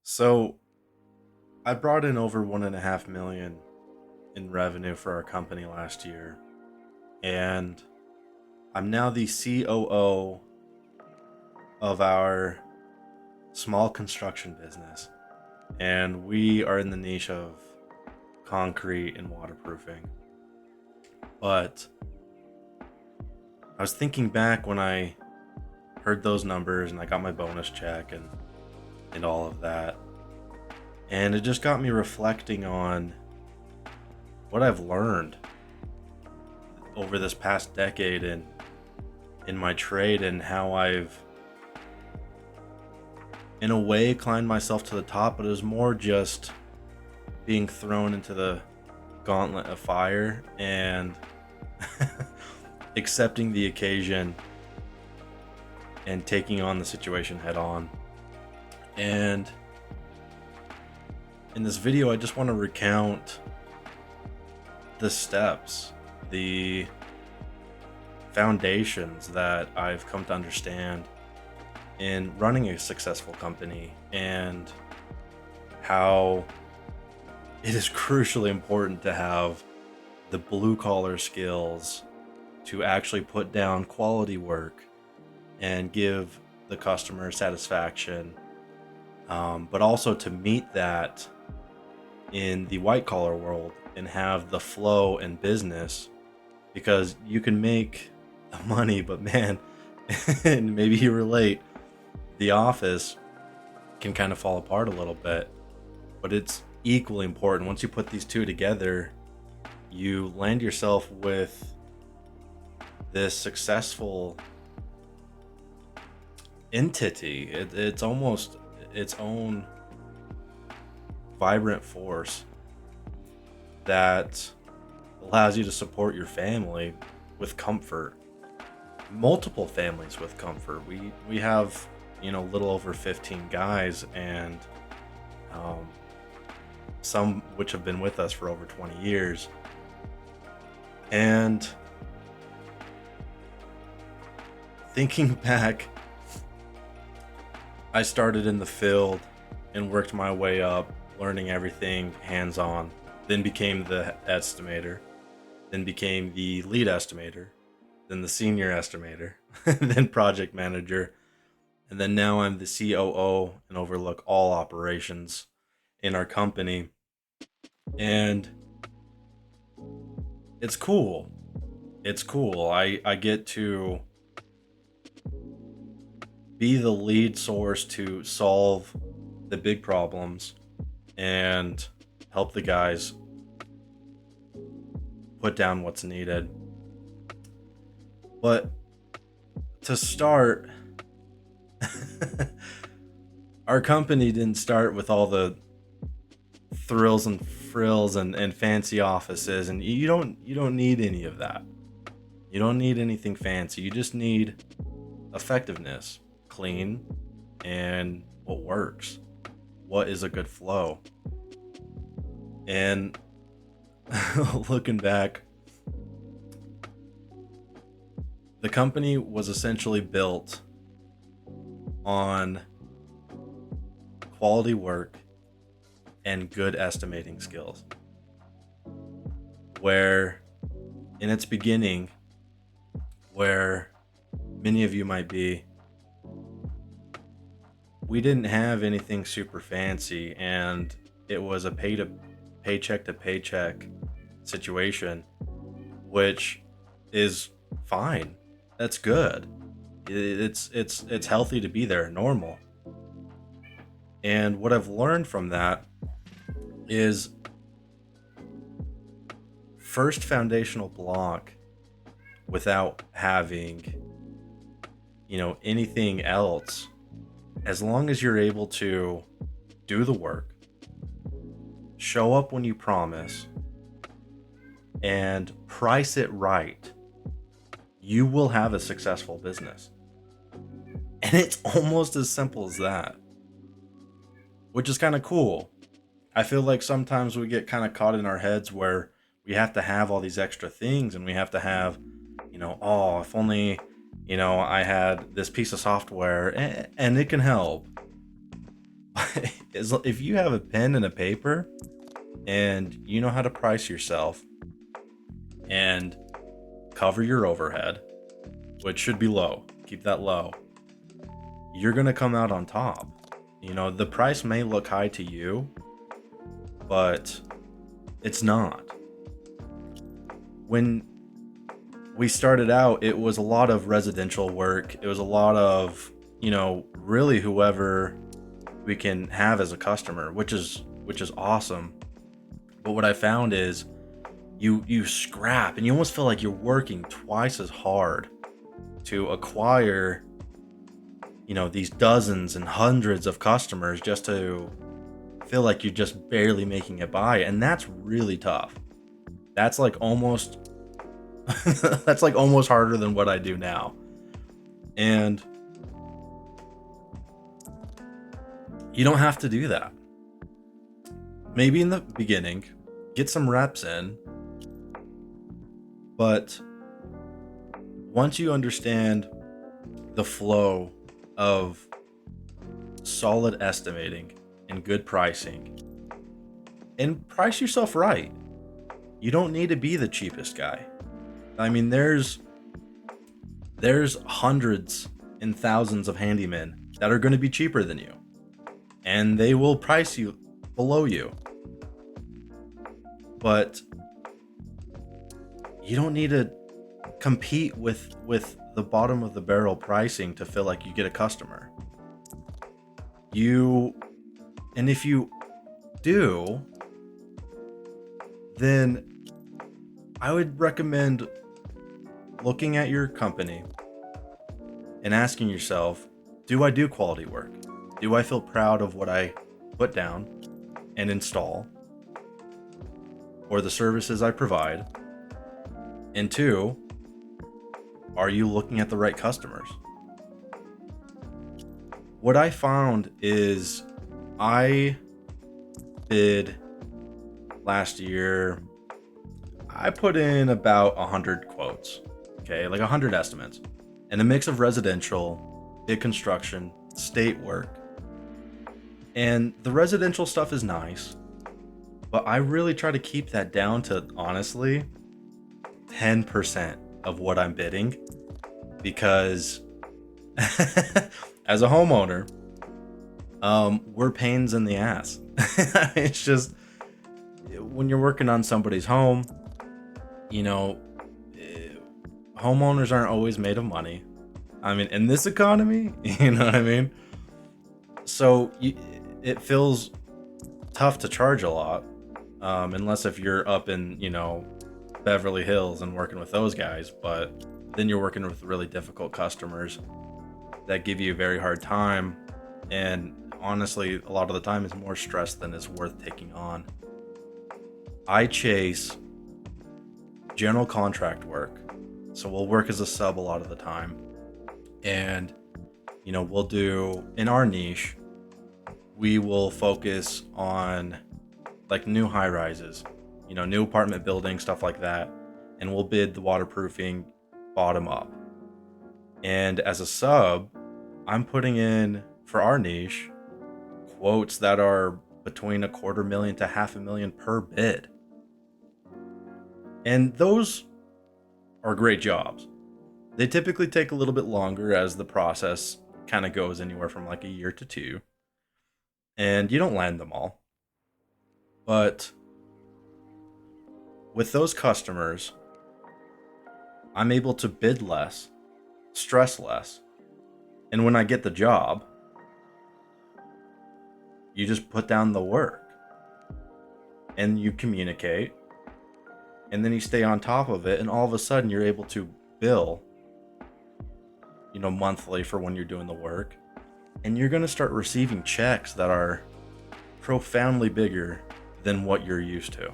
So I brought in over 1.5 million in revenue for our company last year, and I'm now the COO of our small construction business, and we are in the niche of concrete and waterproofing. But I was thinking back when I heard those numbers and I got my bonus check and all of that, and it just got me reflecting on what I've learned over this past decade in my trade, and how I've in a way climbed myself to the top, but it was more just being thrown into the gauntlet of fire and accepting the occasion and taking on the situation head on. And in this video, I just want to recount the steps, the foundations that I've come to understand in running a successful company, and how it is crucially important to have the blue collar skills to actually put down quality work and give the customer satisfaction, but also to meet that in the white collar world and have the flow in business, because you can make the money, but man, and maybe you relate, the office can kind of fall apart a little bit. But it's equally important, once you put these two together, you land yourself with this successful entity. It's almost its own vibrant force that allows you to support your family with comfort, multiple families with comfort. We have, a little over 15 guys, and some which have been with us for over 20 years. And thinking back, I started in the field and worked my way up, learning everything hands on, then became the estimator, then became the lead estimator, then the senior estimator, then project manager, and then now I'm the COO and overlook all operations in our company. And it's cool. It's cool. I get to be the lead source to solve the big problems and help the guys put down what's needed. But to start, our company didn't start with all the thrills and frills and fancy offices, and you don't need any of that. You don't need anything fancy. You just need effectiveness, clean, and what works. What is a good flow? And looking back, the company was essentially built on quality work and good estimating skills. Where in its beginning, where many of you might be, we didn't have anything super fancy, and it was a paycheck to paycheck situation, which is fine. That's good. It's healthy to be there, normal. And what I've learned from that is, first foundational block without having, anything else, as long as you're able to do the work, show up when you promise, and price it right, you will have a successful business. And it's almost as simple as that, which is kind of cool. I feel like sometimes we get kind of caught in our heads where we have to have all these extra things, and we have to have, oh, if only, I had this piece of software, and it can help. If you have a pen and a paper and you know how to price yourself and cover your overhead, which should be low, keep that low, you're going to come out on top. The price may look high to you, but it's not. When we started out, it was a lot of residential work. It was a lot of, really whoever we can have as a customer, which is awesome. But what I found is you scrap and you almost feel like you're working twice as hard to acquire, these dozens and hundreds of customers just to feel like you're just barely making it by. And that's really tough. That's like almost that's like almost harder than what I do now. And you don't have to do that. Maybe in the beginning, get some reps in. But once you understand the flow of solid estimating and good pricing, and price yourself right. You don't need to be the cheapest guy. I mean, there's hundreds and thousands of handymen that are going to be cheaper than you, and they will price you below you. But you don't need to compete with the bottom of the barrel pricing to feel like you get a customer. And if you do, then I would recommend looking at your company and asking yourself, do I do quality work? Do I feel proud of what I put down and install, or the services I provide? And 2, are you looking at the right customers? What I found is I bid last year, I put in about 100 quotes, okay, like 100 estimates, and a mix of residential, big construction, state work. And the residential stuff is nice, but I really try to keep that down to, honestly, 10% of what I'm bidding, because as a homeowner, we're pains in the ass. It's just, when you're working on somebody's home, homeowners aren't always made of money. I mean, in this economy, you know what I mean? So it feels tough to charge a lot, unless if you're up in, Beverly Hills and working with those guys. But then you're working with really difficult customers that give you a very hard time. And honestly, a lot of the time is more stress than is worth taking on. I chase general contract work. So we'll work as a sub a lot of the time. And, we'll do, in our niche, we will focus on like new high rises, new apartment buildings, stuff like that. And we'll bid the waterproofing bottom up. And as a sub, I'm putting in, for our niche, quotes that are between $250,000 to $500,000 per bid. And those are great jobs. They typically take a little bit longer, as the process kind of goes anywhere from like a year to 2. And you don't land them all. But with those customers, I'm able to bid less, stress less. And when I get the job, you just put down the work and you communicate, and then you stay on top of it, and all of a sudden you're able to bill, monthly for when you're doing the work, and you're going to start receiving checks that are profoundly bigger than what you're used to.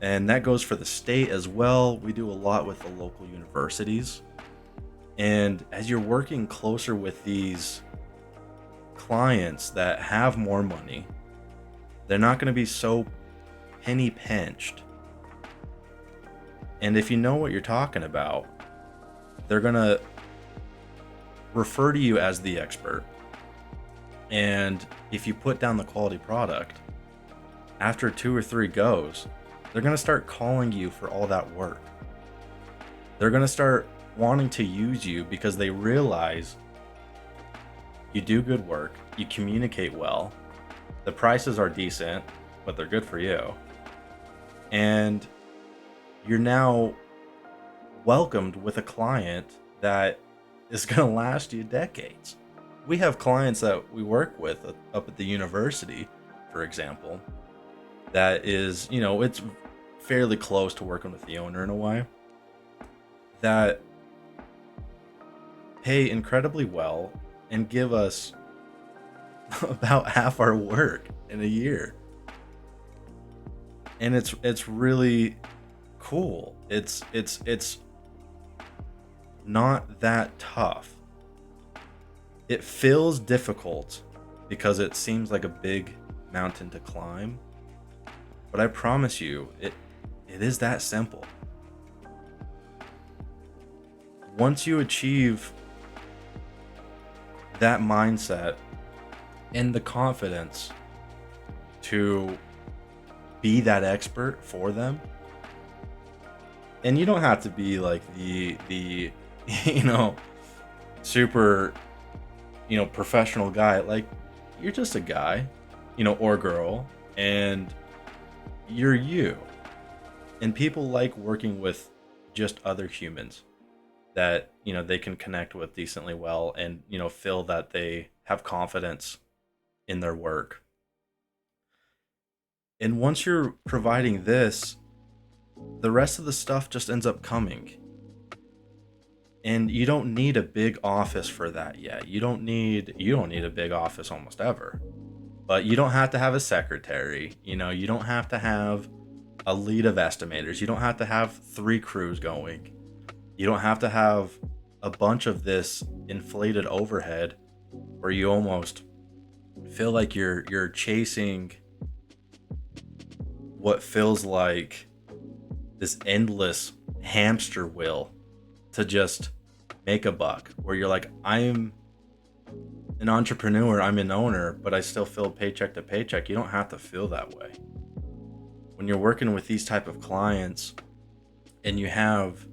And that goes for the state as well. We do a lot with the local universities. And as you're working closer with these clients that have more money, they're not going to be so penny pinched. And if you know what you're talking about, they're going to refer to you as the expert. And if you put down the quality product, after 2 or 3 goes, they're going to start calling you for all that work. They're going to start wanting to use you because they realize you do good work, you communicate well, the prices are decent, but they're good for you. And you're now welcomed with a client that is going to last you decades. We have clients that we work with up at the university, for example, that is, it's fairly close to working with the owner in a way, that pay incredibly well and give us about half our work in a year. And it's really cool. It's not that tough. It feels difficult because it seems like a big mountain to climb, but I promise you, it is that simple. Once you achieve that mindset and the confidence to be that expert for them, and you don't have to be like the super professional guy. Like, you're just a guy, or girl, and you're you. And people like working with just other humans that they can connect with decently well, and feel that they have confidence in their work. And once you're providing this, the rest of the stuff just ends up coming. And you don't need a big office for that yet. You don't need a big office almost ever. But you don't have to have a secretary. You don't have to have a lead of estimators. You don't have to have 3 crews going. You don't have to have a bunch of this inflated overhead where you almost feel like you're chasing what feels like this endless hamster wheel to just make a buck, where you're like, I'm an entrepreneur, I'm an owner, but I still feel paycheck to paycheck. You don't have to feel that way. When you're working with these type of clients and you have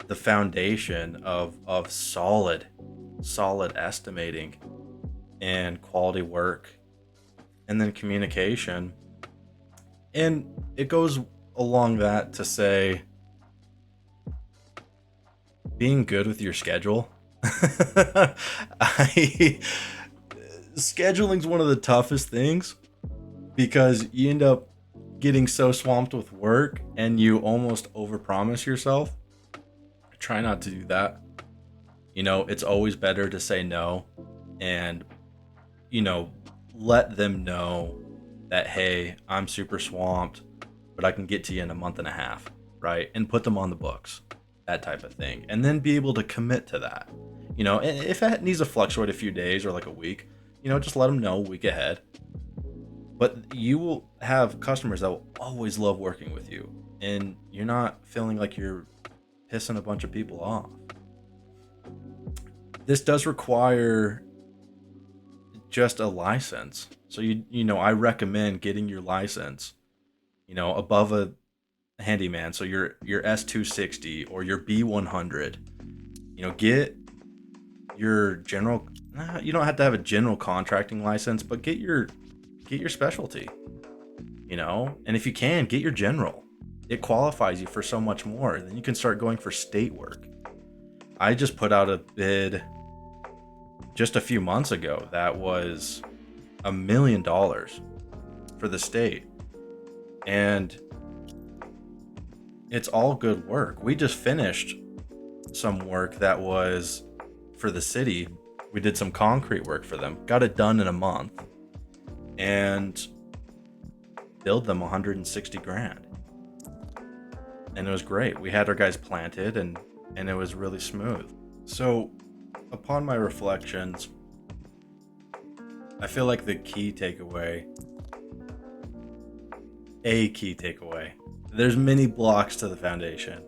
the foundation of solid estimating and quality work, and then communication, and it goes along that to say, being good with your schedule. Scheduling's one of the toughest things, because you end up getting so swamped with work and you almost overpromise yourself. Try not to do that. It's always better to say no, and let them know that, hey, I'm super swamped, but I can get to you in a month and a half, right? And put them on the books, that type of thing. And then be able to commit to that. And if it needs to fluctuate a few days or like a week, just let them know a week ahead. But you will have customers that will always love working with you, and you're not feeling like you're pissing a bunch of people off. This does require just a license. So I recommend getting your license, above a handyman. So your S260 or your B100. Get your general. You don't have to have a general contracting license, but get your specialty. And if you can, get your general. It qualifies you for so much more. Then you can start going for state work. I just put out a bid just a few months ago that was $1 million for the state, and it's all good work. We just finished some work that was for the city. We did some concrete work for them, got it done in a month, and billed them 160 grand. And it was great. We had our guys planted, and it was really smooth. So upon my reflections, I feel like a key takeaway, there's many blocks to the foundation,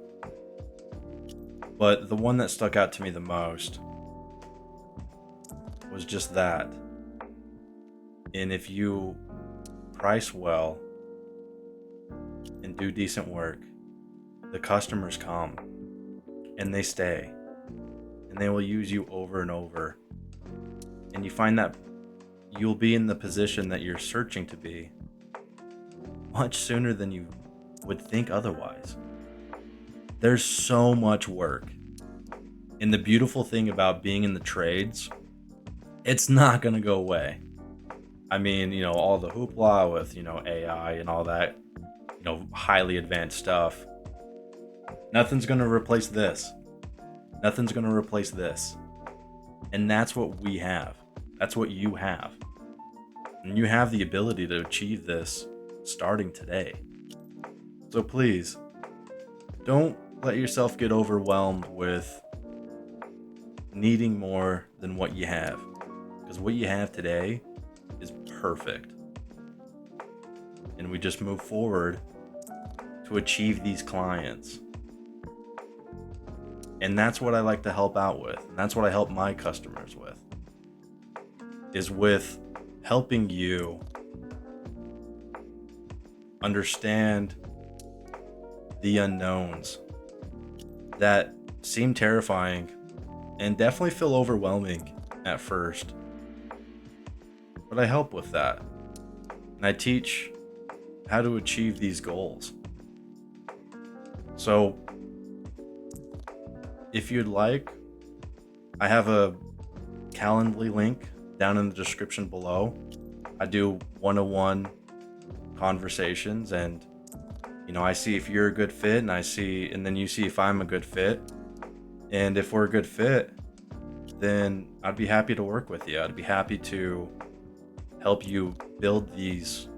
but the one that stuck out to me the most was was just that. And if you price well and do decent work, the customers come and they stay and they will use you over and over. And you find that you'll be in the position that you're searching to be much sooner than you would think otherwise. There's so much work. And the beautiful thing about being in the trades, it's not going to go away. I mean, all the hoopla with, AI and all that, highly advanced stuff. Nothing's going to replace this. Nothing's going to replace this. And that's what we have. That's what you have. And you have the ability to achieve this starting today. So please, don't let yourself get overwhelmed with needing more than what you have. Because what you have today is perfect. And we just move forward to achieve these clients. And that's what I like to help out with. And that's what I help my customers with. Is with helping you understand the unknowns that seem terrifying and definitely feel overwhelming at first. But I help with that. And I teach how to achieve these goals. So if you'd like, I have a Calendly link down in the description below. I do 101 conversations, and I see if you're a good fit, and then you see if I'm a good fit. And if we're a good fit, then I'd be happy to work with you. I'd be happy to help you build these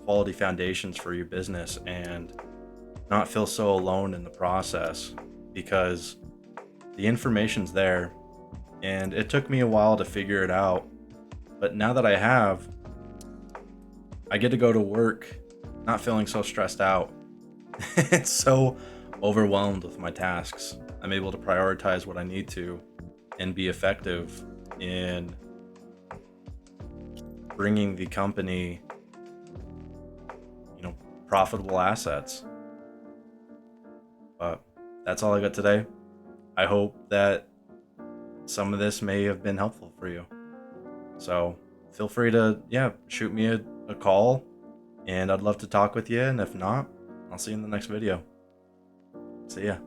quality foundations for your business and not feel so alone in the process, because the information's there and it took me a while to figure it out. But now that I have, I get to go to work not feeling so stressed out and so overwhelmed with my tasks. I'm able to prioritize what I need to and be effective in bringing the company, profitable assets. But that's all I got today. I hope that some of this may have been helpful for you. So feel free to, shoot me a call, and I'd love to talk with you. And if not, I'll see you in the next video. See ya.